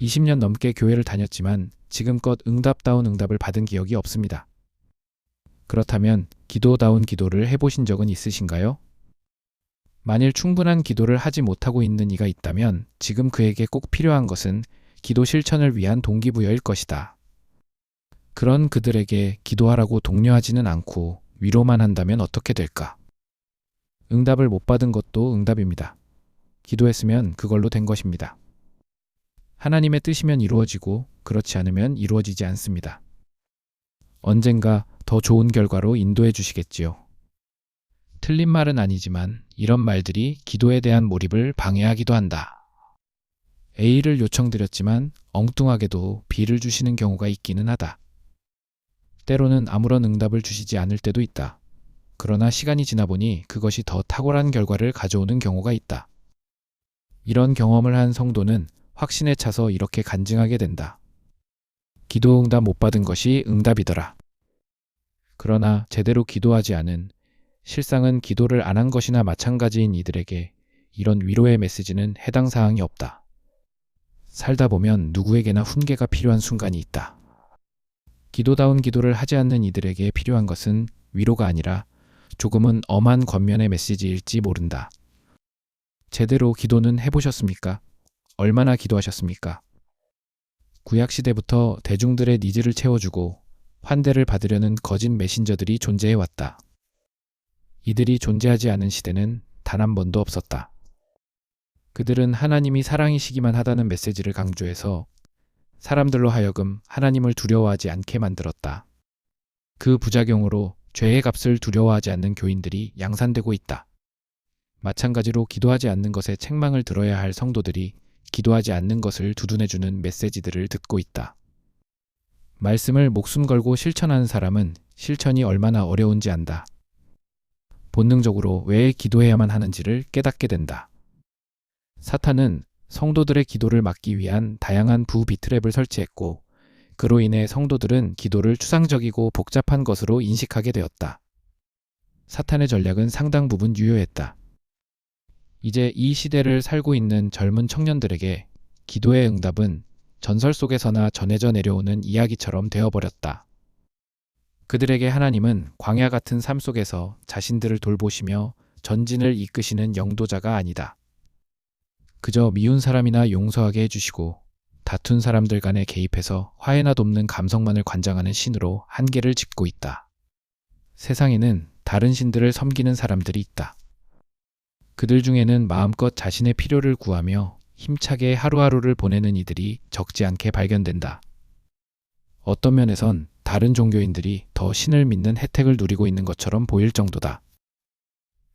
20년 넘게 교회를 다녔지만 지금껏 응답다운 응답을 받은 기억이 없습니다. 그렇다면 기도다운 기도를 해보신 적은 있으신가요? 만일 충분한 기도를 하지 못하고 있는 이가 있다면 지금 그에게 꼭 필요한 것은 기도 실천을 위한 동기부여일 것이다. 그런 그들에게 기도하라고 독려하지는 않고 위로만 한다면 어떻게 될까? 응답을 못 받은 것도 응답입니다. 기도했으면 그걸로 된 것입니다. 하나님의 뜻이면 이루어지고 그렇지 않으면 이루어지지 않습니다. 언젠가 더 좋은 결과로 인도해 주시겠지요. 틀린 말은 아니지만 이런 말들이 기도에 대한 몰입을 방해하기도 한다. A를 요청드렸지만 엉뚱하게도 B를 주시는 경우가 있기는 하다. 때로는 아무런 응답을 주시지 않을 때도 있다. 그러나 시간이 지나 보니 그것이 더 탁월한 결과를 가져오는 경우가 있다. 이런 경험을 한 성도는 확신에 차서 이렇게 간증하게 된다. 기도 응답 못 받은 것이 응답이더라. 그러나 제대로 기도하지 않은, 실상은 기도를 안 한 것이나 마찬가지인 이들에게 이런 위로의 메시지는 해당 사항이 없다. 살다 보면 누구에게나 훈계가 필요한 순간이 있다. 기도다운 기도를 하지 않는 이들에게 필요한 것은 위로가 아니라 조금은 엄한 권면의 메시지일지 모른다. 제대로 기도는 해보셨습니까? 얼마나 기도하셨습니까? 구약시대부터 대중들의 니즈를 채워주고 환대를 받으려는 거짓 메신저들이 존재해왔다. 이들이 존재하지 않은 시대는 단 한 번도 없었다. 그들은 하나님이 사랑이시기만 하다는 메시지를 강조해서 사람들로 하여금 하나님을 두려워하지 않게 만들었다. 그 부작용으로 죄의 값을 두려워하지 않는 교인들이 양산되고 있다. 마찬가지로 기도하지 않는 것에 책망을 들어야 할 성도들이 기도하지 않는 것을 두둔해주는 메시지들을 듣고 있다. 말씀을 목숨 걸고 실천하는 사람은 실천이 얼마나 어려운지 안다. 본능적으로 왜 기도해야만 하는지를 깨닫게 된다. 사탄은 성도들의 기도를 막기 위한 다양한 부비트랩을 설치했고, 그로 인해 성도들은 기도를 추상적이고 복잡한 것으로 인식하게 되었다. 사탄의 전략은 상당 부분 유효했다. 이제 이 시대를 살고 있는 젊은 청년들에게 기도의 응답은 전설 속에서나 전해져 내려오는 이야기처럼 되어버렸다. 그들에게 하나님은 광야 같은 삶 속에서 자신들을 돌보시며 전진을 이끄시는 영도자가 아니다. 그저 미운 사람이나 용서하게 해주시고 다툰 사람들 간에 개입해서 화해나 돕는 감성만을 관장하는 신으로 한계를 짚고 있다. 세상에는 다른 신들을 섬기는 사람들이 있다. 그들 중에는 마음껏 자신의 필요를 구하며 힘차게 하루하루를 보내는 이들이 적지 않게 발견된다. 어떤 면에선 다른 종교인들이 더 신을 믿는 혜택을 누리고 있는 것처럼 보일 정도다.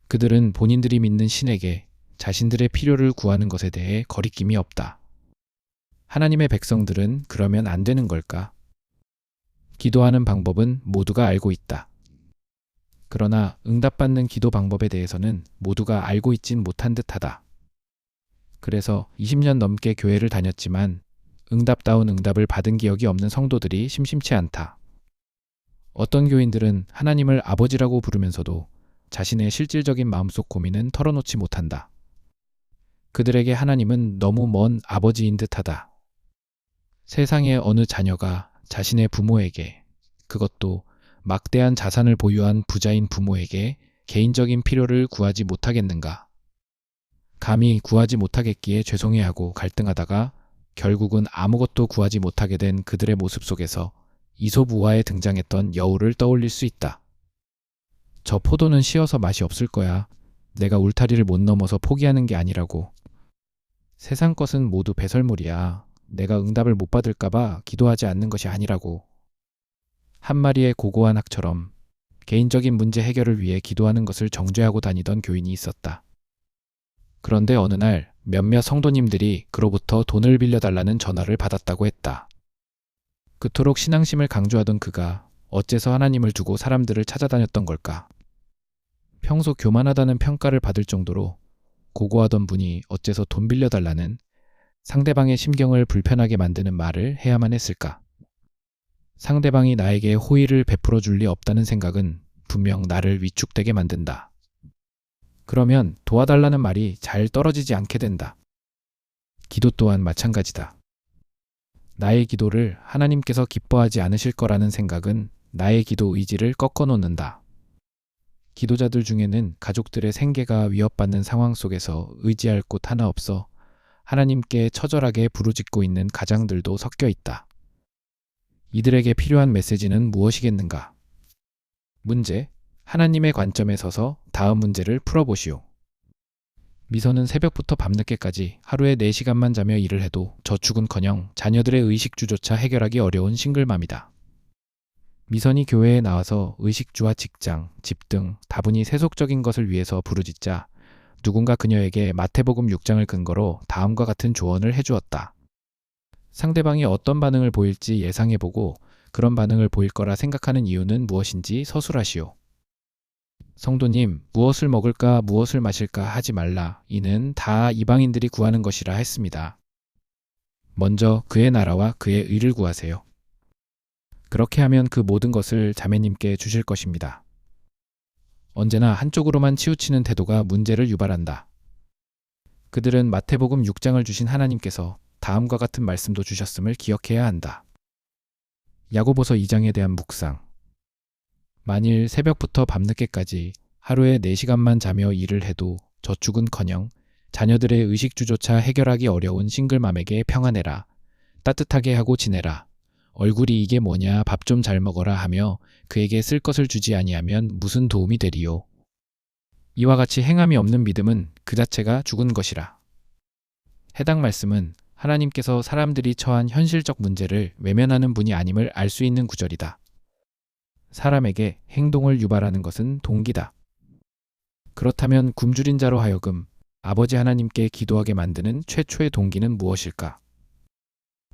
그들은 본인들이 믿는 신에게 자신들의 필요를 구하는 것에 대해 거리낌이 없다. 하나님의 백성들은 그러면 안 되는 걸까? 기도하는 방법은 모두가 알고 있다. 그러나 응답받는 기도 방법에 대해서는 모두가 알고 있진 못한 듯하다. 그래서 20년 넘게 교회를 다녔지만 응답다운 응답을 받은 기억이 없는 성도들이 심심치 않다. 어떤 교인들은 하나님을 아버지라고 부르면서도 자신의 실질적인 마음속 고민은 털어놓지 못한다. 그들에게 하나님은 너무 먼 아버지인 듯하다. 세상의 어느 자녀가 자신의 부모에게, 그것도 막대한 자산을 보유한 부자인 부모에게 개인적인 필요를 구하지 못하겠는가? 감히 구하지 못하겠기에 죄송해하고 갈등하다가 결국은 아무것도 구하지 못하게 된 그들의 모습 속에서 이솝우화에 등장했던 여우를 떠올릴 수 있다. 저 포도는 시어서 맛이 없을 거야. 내가 울타리를 못 넘어서 포기하는 게 아니라고. 세상 것은 모두 배설물이야. 내가 응답을 못 받을까봐 기도하지 않는 것이 아니라고. 한 마리의 고고한 학처럼 개인적인 문제 해결을 위해 기도하는 것을 정죄하고 다니던 교인이 있었다. 그런데 어느 날 몇몇 성도님들이 그로부터 돈을 빌려달라는 전화를 받았다고 했다. 그토록 신앙심을 강조하던 그가 어째서 하나님을 두고 사람들을 찾아다녔던 걸까? 평소 교만하다는 평가를 받을 정도로 고고하던 분이 어째서 돈 빌려달라는 상대방의 심경을 불편하게 만드는 말을 해야만 했을까? 상대방이 나에게 호의를 베풀어 줄 리 없다는 생각은 분명 나를 위축되게 만든다. 그러면 도와달라는 말이 잘 떨어지지 않게 된다. 기도 또한 마찬가지다. 나의 기도를 하나님께서 기뻐하지 않으실 거라는 생각은 나의 기도 의지를 꺾어 놓는다. 기도자들 중에는 가족들의 생계가 위협받는 상황 속에서 의지할 곳 하나 없어 하나님께 처절하게 부르짖고 있는 가장들도 섞여 있다. 이들에게 필요한 메시지는 무엇이겠는가? 문제, 하나님의 관점에 서서 다음 문제를 풀어보시오. 미선은 새벽부터 밤늦게까지 하루에 4시간만 자며 일을 해도 저축은커녕 자녀들의 의식주조차 해결하기 어려운 싱글맘이다. 미선이 교회에 나와서 의식주와 직장, 집 등 다분히 세속적인 것을 위해서 부르짖자 누군가 그녀에게 마태복음 6장을 근거로 다음과 같은 조언을 해주었다. 상대방이 어떤 반응을 보일지 예상해보고 그런 반응을 보일 거라 생각하는 이유는 무엇인지 서술하시오. 성도님, 무엇을 먹을까 무엇을 마실까 하지 말라. 이는 다 이방인들이 구하는 것이라 했습니다. 먼저 그의 나라와 그의 의를 구하세요. 그렇게 하면 그 모든 것을 자매님께 주실 것입니다. 언제나 한쪽으로만 치우치는 태도가 문제를 유발한다. 그들은 마태복음 6장을 주신 하나님께서 다음과 같은 말씀도 주셨음을 기억해야 한다. 야고보서 2장에 대한 묵상. 만일 새벽부터 밤늦게까지 하루에 4시간만 자며 일을 해도 저축은커녕 자녀들의 의식주조차 해결하기 어려운 싱글맘에게 평안해라. 따뜻하게 하고 지내라. 얼굴이 이게 뭐냐, 밥 좀 잘 먹어라 하며 그에게 쓸 것을 주지 아니하면 무슨 도움이 되리요. 이와 같이 행함이 없는 믿음은 그 자체가 죽은 것이라. 해당 말씀은 하나님께서 사람들이 처한 현실적 문제를 외면하는 분이 아님을 알 수 있는 구절이다. 사람에게 행동을 유발하는 것은 동기다. 그렇다면 굶주린 자로 하여금 아버지 하나님께 기도하게 만드는 최초의 동기는 무엇일까?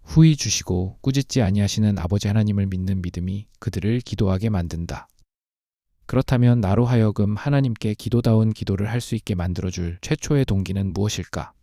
후히 주시고 꾸짖지 아니하시는 아버지 하나님을 믿는 믿음이 그들을 기도하게 만든다. 그렇다면 나로 하여금 하나님께 기도다운 기도를 할 수 있게 만들어줄 최초의 동기는 무엇일까?